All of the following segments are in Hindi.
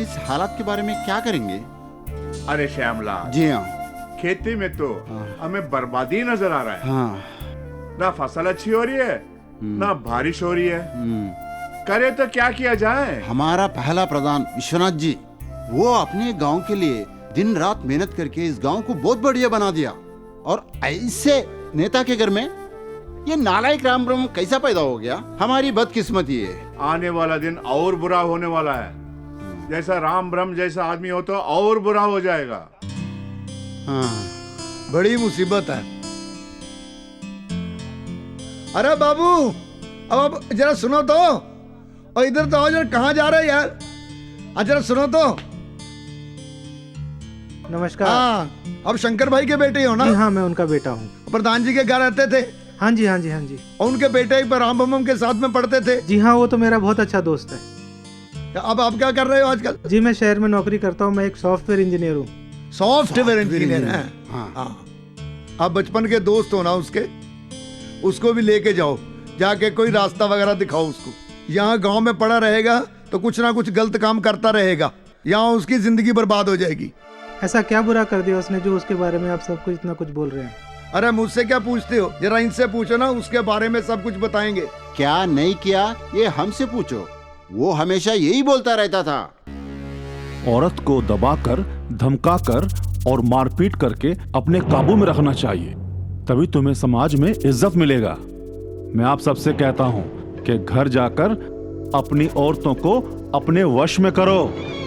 इस हालात के बारे में क्या करेंगे? अरे श्यामलाल, जी हाँ। खेती में तो हमें बर्बादी नजर आ रहा है। हाँ। ना फसल अच्छी हो रही है, ना बारिश हो रही है। करे तो क्या किया जाए? हमारा पहला प्रधान विश्वनाथ जी, वो अपने गांव के लिए दिन रात मेहनत करके इस गांव को बहुत बढ़िया बना दिया। और ऐसे नेता के घर में ये नालायक राम ब्रह्म कैसा पैदा हो गया? हमारी बदकिस्मती है। आने वाला दिन और बुरा होने वाला है। जैसा राम ब्रह्म जैसा आदमी हो तो और बुरा हो जाएगा। हाँ। बड़ी मुसीबत है। अरे बाबू, अब जरा सुनो तो। और इधर तो आओ जरा, कहाँ जा रहे यार? जरा सुनो तो। नमस्कार। हाँ, अब शंकर भाई के बेटे हो ना? जी हाँ, मैं उनका बेटा हूँ। प्रधान जी के घर रहते थे? हाँ जी, हाँ जी, हाँ जी। और उनके बेटे पर राम बम के साथ में पढ़ते थे? जी हाँ, वो तो मेरा बहुत अच्छा दोस्त है। अब आप क्या कर रहे हो आजकल? जी मैं शहर में नौकरी करता हूँ, मैं एक सॉफ्टवेयर इंजीनियर हूँ। सॉफ्टवेयर इंजीनियर है? हाँ। आप बचपन के दोस्त हो ना उसके? उसको भी लेके जाओ, जाके कोई रास्ता वगैरह दिखाओ उसको। यहाँ गांव में पड़ा रहेगा तो कुछ ना कुछ गलत काम करता रहेगा, यहाँ उसकी जिंदगी बर्बाद हो जाएगी। ऐसा क्या बुरा कर दिया उसने जो उसके बारे में आप सब कुछ इतना कुछ बोल रहे हैं? अरे मुझसे क्या पूछते हो, जरा इनसे पूछो ना, उसके बारे में सब कुछ बताएंगे। क्या नहीं किया ये हमसे पूछो, वो हमेशा यही बोलता रहता था। औरत को दबाकर, धमकाकर और मारपीट करके अपने काबू में रखना चाहिए, तभी तुम्हें समाज में इज्जत मिलेगा। मैं आप सबसे कहता हूं कि घर जाकर अपनी औरतों को अपने वश में करो,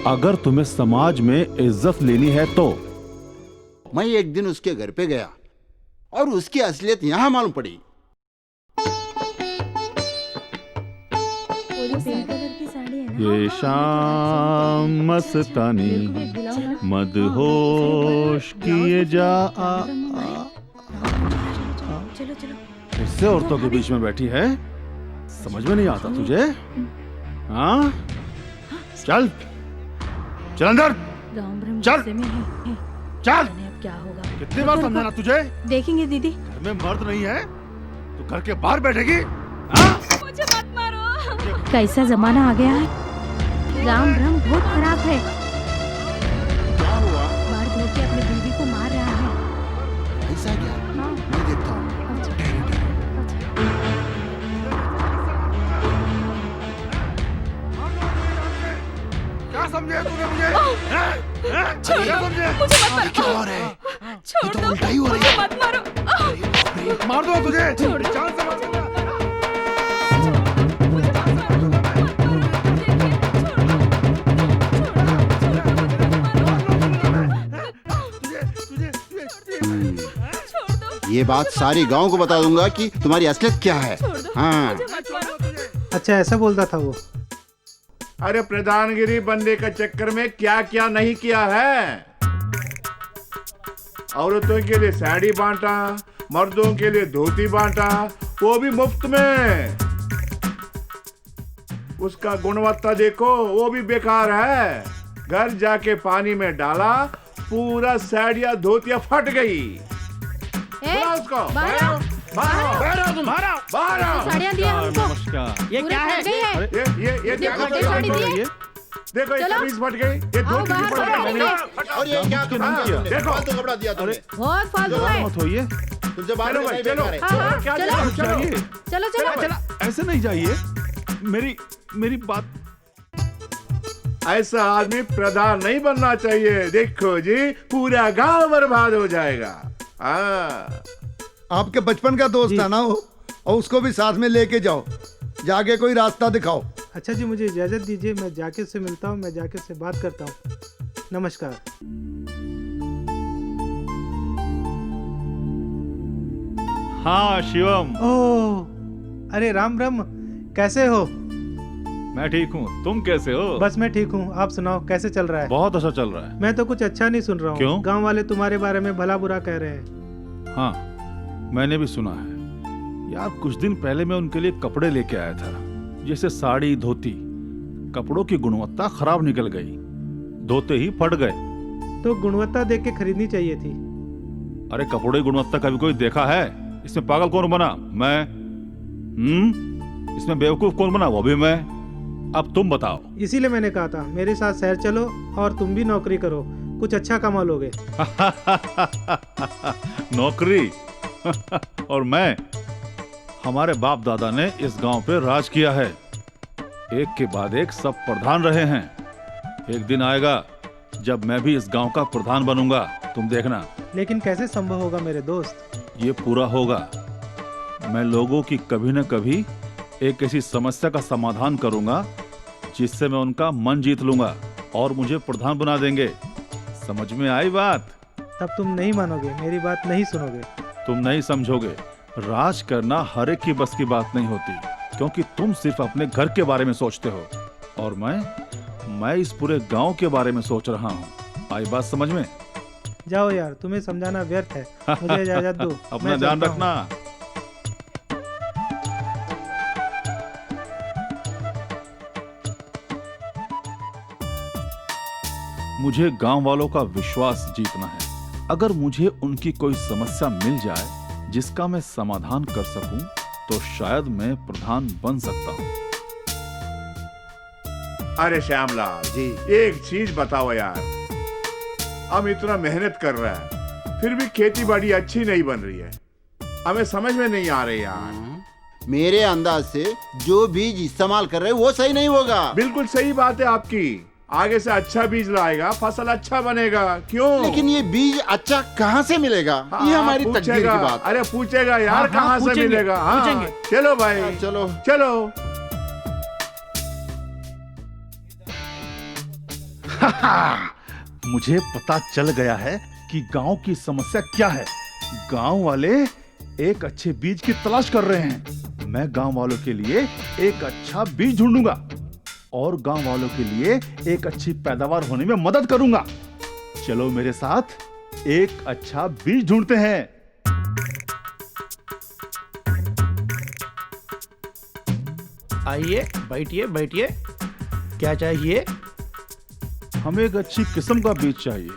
अगर तुम्हें समाज में इज्जत लेनी है तो। मैं एक दिन उसके घर पे गया और उसकी असलियत यहाँ मालूम पड़ी। ये शाम मस्तानी मदहोश किए जा चलो चलो। इससे औरतों के बीच में बैठी है, समझ में नहीं आता तुझे? हाँ, चल चल अंदर, राम ब्रह्म चल। गुस्से में है। चल। अब क्या होगा? कितनी बार समझाना तुझे? देखेंगे दीदी। घर में मर्द नहीं है तो घर के बाहर बैठेगी? हाँ? मुझे मत मारो। कैसा जमाना आ गया है, राम ब्रह्म बहुत खराब है। क्या हुआ? मार धो के अपनी बीवी को मार रहा है। ऐसा क्या? हाँ। मैं देखता हूँ। क्या समझे तूने मुझे? हैं? छोड़ क्या दो, समझे? मुझे मत मारो। क्या हो रहा है? छोड़ ये तो दो, उल्टा ही हो रहा मुझे है। मत मारो। मार दो तुझे। छोड़ दो। जान से मार दूंगा। ये बात सारी गांव को बता दूंगा कि तुम्हारी असलियत क्या है। हाँ। अच्छा, ऐसा बोलता था वो? अरे प्रधानगिरी बनने के चक्कर में क्या क्या नहीं किया है। औरतों के लिए साड़ी बांटा, मर्दों के लिए धोती बांटा, वो भी मुफ्त में। उसका गुणवत्ता देखो, वो भी बेकार है। घर जाके पानी में डाला, पूरा साड़ियाँ धोतियाँ फट गई। बुला उसको। बाहर आओ। बाहर आओ। बाहर आओ। साड़ियाँ दिया हमको। नमस्कार। ये क्या है? ये क्या फटे कर साड़ी रहे हो? दिए। देखो ये चलो। कमीज फट गई, ये आओ धोती बाहर फट से गई। और ये क्या कमाल किया? तुमने? देखो। फालतू कपड़ा दिया तुमने। बहुत फालतू है। मत होइए। तुमसे बाहर चलो में भाई, नहीं चलो। बैठ पा हाँ रहे। हाँ, क्या चलो जाइए। चलो चलो। ऐसे नहीं जाइए। मेरी बात। ऐसा आदमी प्रधान नहीं बनना चाहिए। देखो जी, पूरा गांव बर्बाद हो जाएगा। हाँ। आपके बचपन का दोस्त था ना वो, और उसको भी साथ में लेके जाओ, जाके कोई रास्ता दिखाओ। अच्छा जी, मुझे इजाजत दीजिए, मैं जाके उससे मिलता हूँ, मैं जाके उससे बात करता हूँ। नमस्कार। हाँ शिवम, ओह, अरे राम ब्रह्म, कैसे हो? मैं ठीक हूँ, तुम कैसे हो? बस मैं ठीक हूँ, आप सुनाओ कैसे चल रहा है? बहुत अच्छा चल रहा है। मैं तो कुछ अच्छा नहीं सुन रहा हूँ। क्यों? गांव वाले तुम्हारे बारे में भला बुरा कह रहे हैं। हाँ, मैंने भी सुना है यार। कुछ दिन पहले मैं उनके लिए कपड़े लेके आया था, जैसे साड़ी, धोती। कपड़ों की गुणवत्ता खराब निकल गई, धोते ही फट गए। तो गुणवत्ता देख के खरीदनी चाहिए थी। अरे कपड़े की गुणवत्ता कभी कोई देखा है? इसमें पागल कौन बना? मैं। इसमें बेवकूफ कौन बना? वो भी मैं। अब तुम बताओ। इसीलिए मैंने कहा था मेरे साथ शहर चलो और तुम भी नौकरी करो, कुछ अच्छा कमा लोगे। नौकरी और मैं, हमारे बाप दादा ने इस गांव पे राज किया है, एक के बाद एक सब प्रधान रहे हैं। एक दिन आएगा जब मैं भी इस गांव का प्रधान बनूंगा, तुम देखना। लेकिन कैसे संभव होगा मेरे दोस्त? ये पूरा होगा। मैं लोगों की कभी न कभी एक ऐसी समस्या का समाधान करूंगा जिससे मैं उनका मन जीत लूंगा और मुझे प्रधान बना देंगे। समझ में आई बात? तब तुम नहीं मानोगे, मेरी बात नहीं सुनोगे। तुम नहीं समझोगे। राज करना हर एक की बस की बात नहीं होती, क्योंकि तुम सिर्फ अपने घर के बारे में सोचते हो और मैं इस पूरे गांव के बारे में सोच रहा हूँ। आई बात समझ में? जाओ यार, तुम्हें समझाना व्यर्थ है, मुझे इजाजत दो। अपना मैं ध्यान चलता हूँ। रखना। मुझे गांव वालों का विश्वास जीतना है। अगर मुझे उनकी कोई समस्या मिल जाए जिसका मैं समाधान कर सकूं, तो शायद मैं प्रधान बन सकता हूं। अरे श्यामलाल जी। एक चीज बताओ यार, हम इतना मेहनत कर रहे हैं फिर भी खेती बाड़ी अच्छी नहीं बन रही है, हमें समझ में नहीं आ रही यार। मेरे अंदाज से जो बीज इस्तेमाल कर रहे हैं वो सही नहीं होगा। बिल्कुल सही बात है आपकी, आगे से अच्छा बीज लाएगा, फसल अच्छा बनेगा। क्यों? लेकिन ये बीज अच्छा कहाँ से मिलेगा? ये हमारी तकदीर की पूछेगा। बात। अरे पूछेगा यार, कहाँ से मिलेगा? हाँ, चलो भाई, चलो चलो। मुझे पता चल गया है कि गांव की समस्या क्या है। गांव वाले एक अच्छे बीज की तलाश कर रहे हैं। मैं गांव वालों के लिए एक अच्छा बीज ढूंढूंगा और गांव वालों के लिए एक अच्छी पैदावार होने में मदद करूंगा। चलो मेरे साथ एक अच्छा बीज ढूंढते हैं। आइए, बैठिए बैठिए। क्या चाहिए? हमें एक अच्छी किस्म का बीज चाहिए।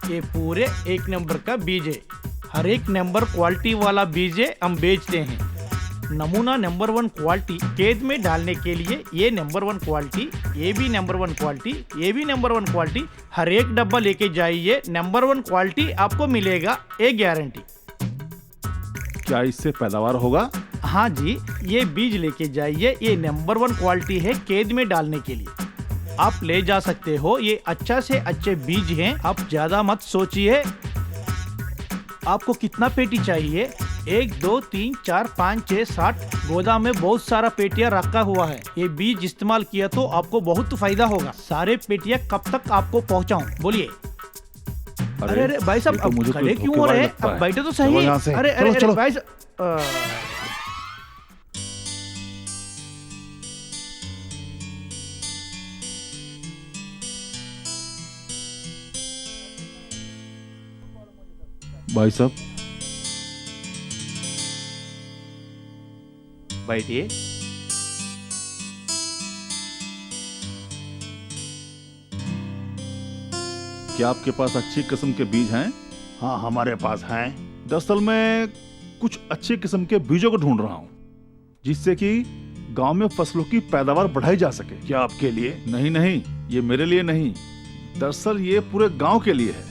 ये पूरे 1 नंबर का बीज है। हर एक नंबर क्वालिटी वाला बीज है, हम बेचते हैं। नमूना नंबर 1 क्वालिटी खेत में डालने के लिए ये नंबर 1 क्वालिटी, ये भी नंबर 1 क्वालिटी, ये भी नंबर 1 क्वालिटी। हर एक डब्बा लेके जाइए, नंबर 1 क्वालिटी आपको मिलेगा, एक गारंटी। क्या इससे पैदावार होगा? हाँ जी, ये बीज लेके जाइए, ये नंबर 1 क्वालिटी है खेत में डालने के लिए। आप ले जा सकते हो, ये अच्छा से अच्छे बीज हैं। आप ज्यादा मत सोचिए। आपको कितना पेटी चाहिए? 1, 2, 3, 4, 5, 6, 7। गोदाम में बहुत सारा पेटियां रखा हुआ है। ये बीज इस्तेमाल किया तो आपको बहुत फायदा होगा। सारे पेटियां कब तक आपको पहुंचाऊं? बोलिए। अरे अरे भाई साहब, अब मुझे खड़े क्यों हो रहे हैं? अब बैठे तो सही। अरे अरे अरे भाई साहब, भाई साहब, बैठिए। क्या आपके पास अच्छी किस्म के बीज हैं? हाँ, हमारे पास हैं। दरअसल मैं कुछ अच्छी किस्म के बीजों को ढूंढ रहा हूँ जिससे कि गांव में फसलों की पैदावार बढ़ाई जा सके। क्या आपके लिए? नहीं नहीं, ये मेरे लिए नहीं, दरअसल ये पूरे गांव के लिए है।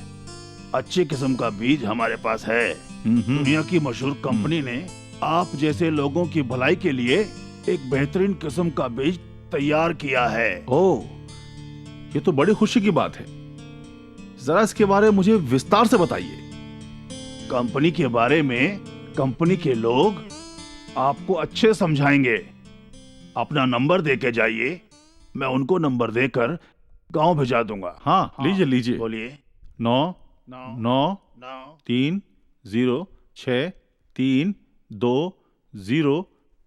अच्छी किस्म का बीज हमारे पास है। दुनिया की मशहूर कंपनी ने आप जैसे लोगों की भलाई के लिए एक बेहतरीन किस्म का बीज तैयार किया है। ओह, ये तो बड़ी खुशी की बात है। जरा इसके बारे में मुझे विस्तार से बताइए। कंपनी के बारे में कंपनी के लोग आपको अच्छे समझाएंगे। अपना नंबर देके जाइए, मैं उनको नंबर देकर गांव भेजा दूंगा। हाँ, लीजिए लीजिए। बोलिए। 9 9 9 3 0 6 3 2 0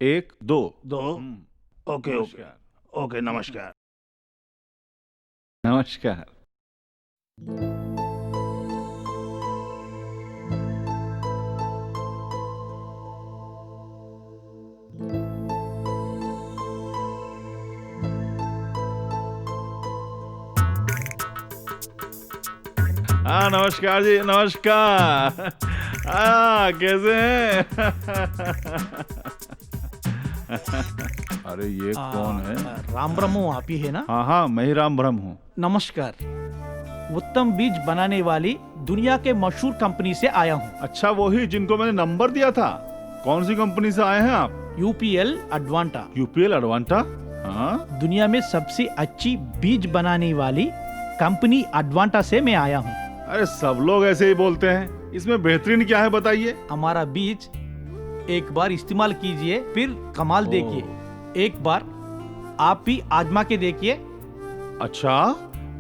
1 2। 2। ओके ओके ओके, नमस्कार। नमस्कार। हाँ, नमस्कार जी, नमस्कार। कैसे हैं? अरे ये कौन है? राम ब्रह्म आप ही है ना? हाँ हाँ, मैं ही राम ब्रह्म हूँ। नमस्कार। उत्तम बीज बनाने वाली दुनिया के मशहूर कंपनी से आया हूँ। अच्छा, वही जिनको मैंने नंबर दिया था। कौन सी कंपनी से आए हैं आप? यूपीएल अडवांटा। यूपीएल अडवांटा? हाँ, दुनिया में सबसे अच्छी बीज बनाने वाली कंपनी अडवांटा से मैं आया हूँ। अरे सब लोग ऐसे ही बोलते हैं, इसमें बेहतरीन क्या है बताइए। हमारा बीज एक बार इस्तेमाल कीजिए, फिर कमाल देखिए। एक बार आप भी आजमा के देखिए। अच्छा,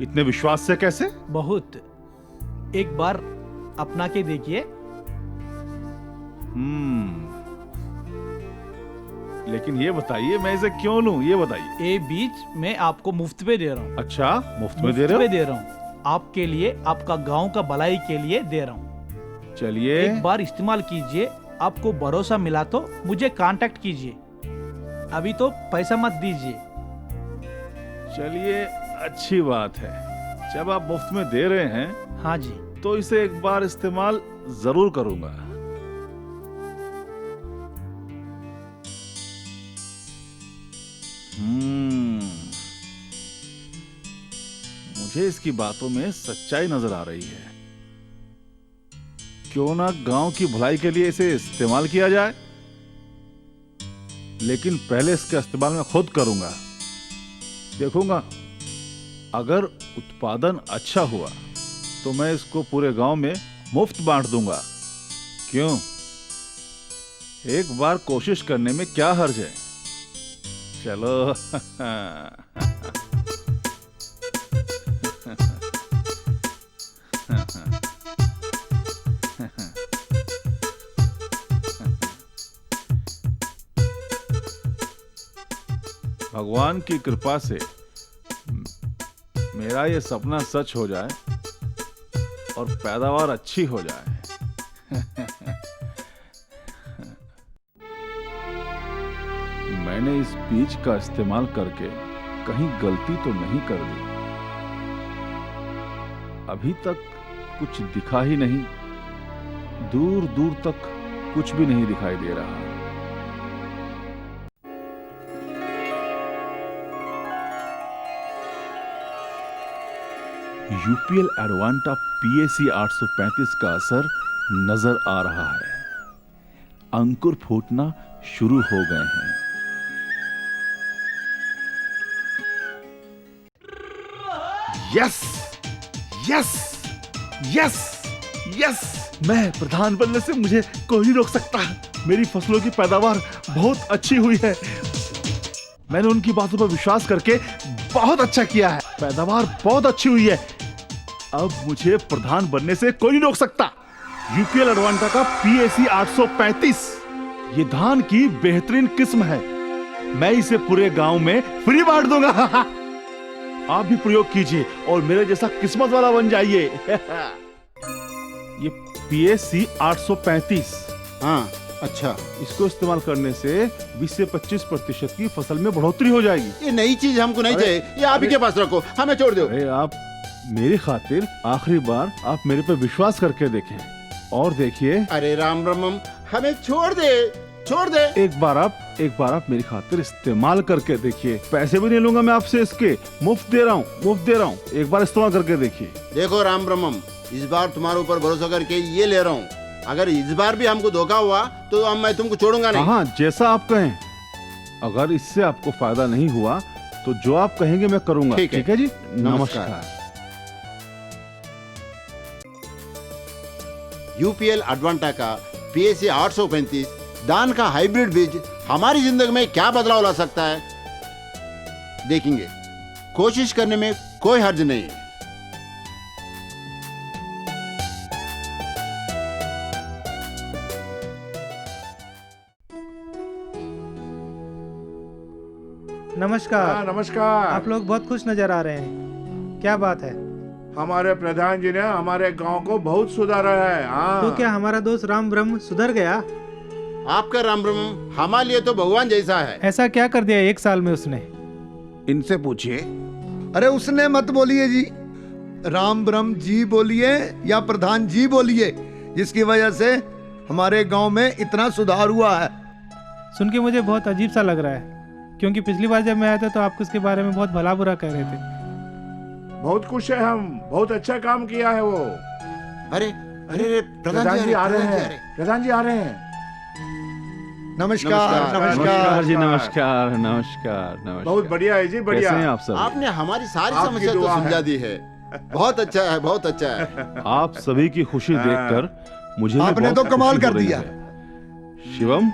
इतने विश्वास से कैसे? बहुत। एक बार अपना के देखिए। लेकिन ये बताइए, मैं इसे क्यों लूं, ये बताइए। ये बीज मैं आपको मुफ्त में दे रहा हूँ। अच्छा, मुफ्त में दे रहे हो? आपके लिए, आपका गांव का भलाई के लिए दे रहा हूँ। चलिए, एक बार इस्तेमाल कीजिए। आपको भरोसा मिला तो मुझे कांटेक्ट कीजिए। अभी तो पैसा मत दीजिए। चलिए, अच्छी बात है। जब आप मुफ्त में दे रहे हैं, हाँ जी, तो इसे एक बार इस्तेमाल जरूर करूंगा। मुझे इसकी बातों में सच्चाई नजर आ रही है। क्यों ना गांव की भलाई के लिए इसे इस्तेमाल किया जाए। लेकिन पहले इसका इस्तेमाल मैं खुद करूंगा। देखूंगा, अगर उत्पादन अच्छा हुआ तो मैं इसको पूरे गांव में मुफ्त बांट दूंगा। क्यों? एक बार कोशिश करने में क्या हर्ज है। चलो। भगवान की कृपा से मेरा ये सपना सच हो जाए और पैदावार अच्छी हो जाए। मैंने इस बीज का इस्तेमाल करके कहीं गलती तो नहीं कर दी। अभी तक कुछ दिखा ही नहीं, दूर दूर तक कुछ भी नहीं दिखाई दे रहा। यूपीएल एडवांटा पीएसी 835 का असर नजर आ रहा है। अंकुर फूटना शुरू हो गए हैं। Yes, yes, yes, yes! मैं प्रधान बनने से मुझे कोई नहीं रोक सकता। मेरी फसलों की पैदावार बहुत अच्छी हुई है। मैंने उनकी बातों पर विश्वास करके बहुत अच्छा किया है। पैदावार बहुत अच्छी हुई है। अब मुझे प्रधान बनने से कोई नहीं रोक सकता। यूपीएल अडवांटा का पीएसी 835 ये धान की बेहतरीन किस्म है। मैं इसे पूरे गांव में फ्री बांट दूंगा। आप भी प्रयोग कीजिए और मेरे जैसा किस्मत वाला बन जाइए। ये पीएसी 835। हाँ, अच्छा। इसको इस्तेमाल करने से 20 से 25% की फसल में बढ़ोतरी हो जाएगी। ये नई चीज हमको नहीं चाहिए। ये आप ही के पास रखो, हमें छोड़ दो। अरे आप मेरी खातिर आखिरी बार आप मेरे पे विश्वास करके देखें और देखिए। अरे राम ब्रह्मम, हमें छोड़ दे, छोड़ दे। एक बार आप मेरी खातिर इस्तेमाल करके देखिए। पैसे भी नहीं लूंगा मैं आपसे, इसके मुफ्त दे रहा हूँ। एक बार इस्तेमाल करके देखिए। देखो राम ब्रह्मम, इस बार तुम्हारे ऊपर भरोसा करके ये ले रहा हूँ। अगर इस बार भी हमको धोखा हुआ तो अब मैं तुमको छोड़ूंगा नहीं। हाँ, जैसा आप कहें। अगर इससे आपको फायदा नहीं हुआ तो जो आप कहेंगे मैं करूंगा। ठीक है जी, नमस्कार। यूपीएल अडवांटा का पीएसी 835 धान का हाइब्रिड बीज हमारी जिंदगी में क्या बदलाव ला सकता है, देखेंगे। कोशिश करने में कोई हर्ज नहीं है। नमस्कार। हाँ, नमस्कार। आप लोग बहुत खुश नजर आ रहे हैं, क्या बात है? हमारे प्रधान जी ने हमारे गांव को बहुत सुधारा है। हाँ। तो क्या हमारा दोस्त राम ब्रह्म सुधर गया? आपका राम ब्रह्म हमारे लिए तो भगवान जैसा है। ऐसा क्या कर दिया 1 साल में उसने? इनसे पूछिए। अरे उसने मत बोलिए जी, राम ब्रह्म जी बोलिए या प्रधान जी बोलिए, जिसकी वजह से हमारे गांव में इतना सुधार हुआ है। सुन के मुझे बहुत अजीब सा लग रहा है, क्योंकि पिछली बार जब मैं आया था तो आप उसके बारे में बहुत भला बुरा कह रहे थे। बहुत खुश है हम, बहुत अच्छा काम किया है वो। अरे अरे प्रधान जी आ रहे हैं, प्रधान जी आ रहे हैं। नमस्कार नमस्कार, नमस्कार जी, नमस्कार नमस्कार नमस्कार। बहुत बढ़िया है जी, बढ़िया। कैसे हैं आप सब? आपने हमारी सारी आपकी समस्या तो दुआ है। समझा दी है। बहुत अच्छा है, बहुत अच्छा है। आप सभी की खुशी देखकर मुझे भी आपने बहुत तो कमाल खुशी हो कर रही दिया। है। शिवम,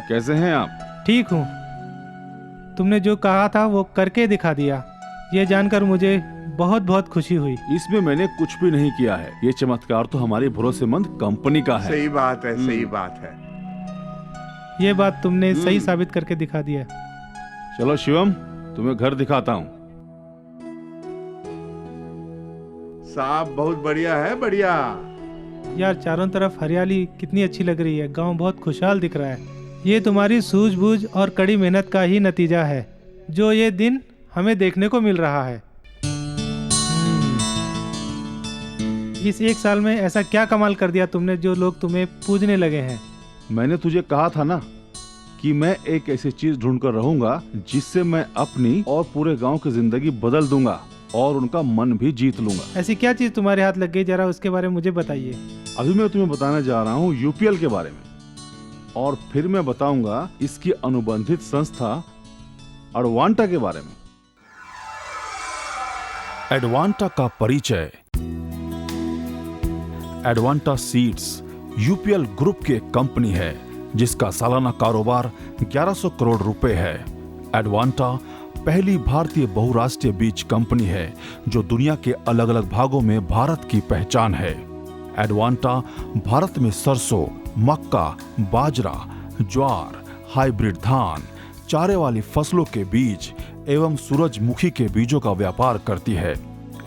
कैसे हैं आप? ठीक हूँ, तुमने जो कहा था वो करके दिखा दिया। ये जानकर मुझे बहुत बहुत खुशी हुई। इसमें मैंने कुछ भी नहीं किया है, ये चमत्कार तो हमारी भरोसेमंद कंपनी का है। सही बात है, सही बात है। ये बात तुमने सही साबित करके दिखा दिया। चलो शिवम, तुम्हें घर दिखाता हूँ। साहब बहुत बढ़िया है, बढ़िया। यार चारों तरफ हरियाली कितनी अच्छी लग रही है, गांव बहुत खुशहाल दिख रहा है। ये तुम्हारी सूझबूझ और कड़ी मेहनत का ही नतीजा है जो ये दिन हमें देखने को मिल रहा है। इस एक साल में ऐसा क्या कमाल कर दिया तुमने जो लोग तुम्हें पूजने लगे हैं? मैंने तुझे कहा था ना कि मैं एक ऐसी चीज ढूंढ कर रहूंगा जिससे मैं अपनी और पूरे गांव की जिंदगी बदल दूंगा और उनका मन भी जीत लूंगा। ऐसी क्या चीज तुम्हारे हाथ लग गई, जरा उसके बारे में मुझे बताइए। अभी मैं तुम्हें बताने जा रहा हूँ यूपीएल के बारे में, और फिर मैं बताऊंगा इसकी अनुबंधित संस्था एडवांटा के बारे में। एडवांटा का परिचय। एडवांटा सीड्स यूपीएल ग्रुप की एक कंपनी है जिसका सालाना कारोबार 1100 करोड़ रुपए है। एडवांटा पहली भारतीय बहुराष्ट्रीय बीज कंपनी है जो दुनिया के अलग अलग भागों में भारत की पहचान है। एडवांटा भारत में सरसों, मक्का, बाजरा, ज्वार, हाइब्रिड धान, चारे वाली फसलों के बीज एवं सूरजमुखी के बीजों का व्यापार करती है।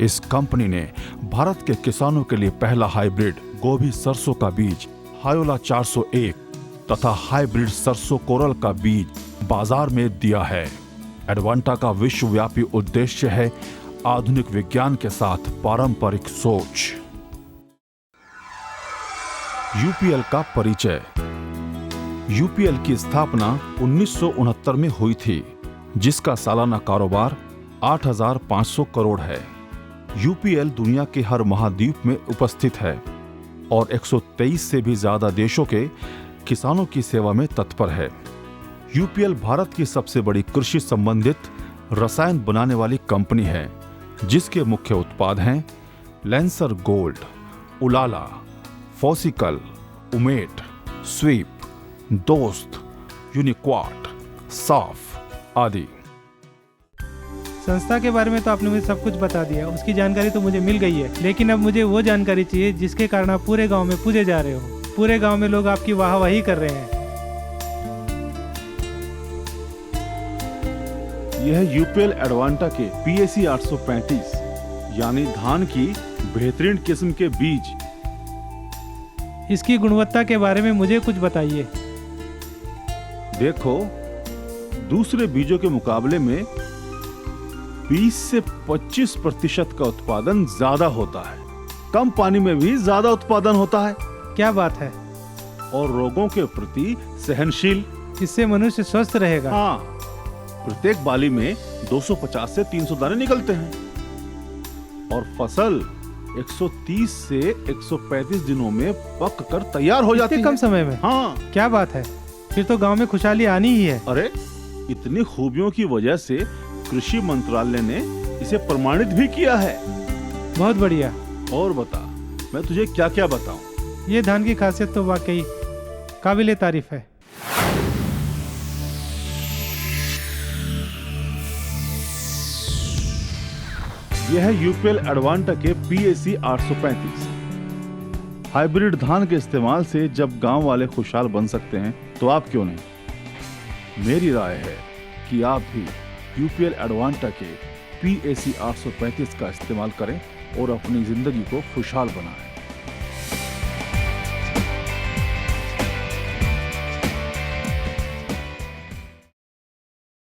इस कंपनी ने भारत के किसानों के लिए पहला हाइब्रिड गोभी सरसों का बीज हायोला 401 तथा हाइब्रिड सरसों कोरल का बीज बाजार में दिया है। एडवांटा का विश्वव्यापी उद्देश्य है आधुनिक विज्ञान के साथ पारंपरिक सोच। यूपीएल का परिचय। यूपीएल की स्थापना 1969 में हुई थी, जिसका सालाना कारोबार 8,500 करोड़ है। यूपीएल दुनिया के हर महाद्वीप में उपस्थित है और 123 से भी ज्यादा देशों के किसानों की सेवा में तत्पर है। यूपीएल भारत की सबसे बड़ी कृषि संबंधित रसायन बनाने वाली कंपनी है, जिसके मुख्य उत्पाद हैं लेंसर गोल्ड, उलाला, फॉसिकल, उमेट, स्वीप, दोस्त, यूनिक्वाट, साफ आदि। संस्था के बारे में तो आपने मुझे सब कुछ बता दिया, उसकी जानकारी तो मुझे मिल गई है, लेकिन अब मुझे वो जानकारी चाहिए जिसके कारण आप पूरे गांव में पूजे जा रहे हो। पूरे गांव में लोग आपकी वाहवाही कर रहे हैं। यह यूपीएल एडवांटा के पीएसी 835 यानी धान की बेहतरीन किस्म के बीज। इसकी गुणवत्ता के बारे में मुझे कुछ बताइए। देखो, दूसरे बीजों के मुकाबले में 20 से 25% का उत्पादन ज्यादा होता है। कम पानी में भी ज्यादा उत्पादन होता है। क्या बात है। और रोगों के प्रति सहनशील। इससे मनुष्य स्वस्थ रहेगा। हाँ, प्रत्येक बाली में 250 से 300 दाने निकलते हैं और फसल 130 से 135 दिनों में पक कर तैयार हो जाती है। कम समय में? हाँ। क्या बात है, फिर तो गांव में खुशहाली आनी ही है। अरे, इतनी खूबियों की वजह से कृषि मंत्रालय ने इसे प्रमाणित भी किया है। बहुत बढ़िया। और बता, मैं तुझे क्या क्या बताऊं? ये धान की खासियत तो वाकई काबिले तारीफ है। यह है यूपीएल एडवांटा के पीएसी 835। हाइब्रिड धान के इस्तेमाल से जब गांव वाले खुशहाल बन सकते हैं तो आप क्यों नहीं? मेरी राय है कि आप भी यूपीएल एडवांटा के पीएसी 835 का इस्तेमाल करें और अपनी जिंदगी को खुशहाल बनाएं।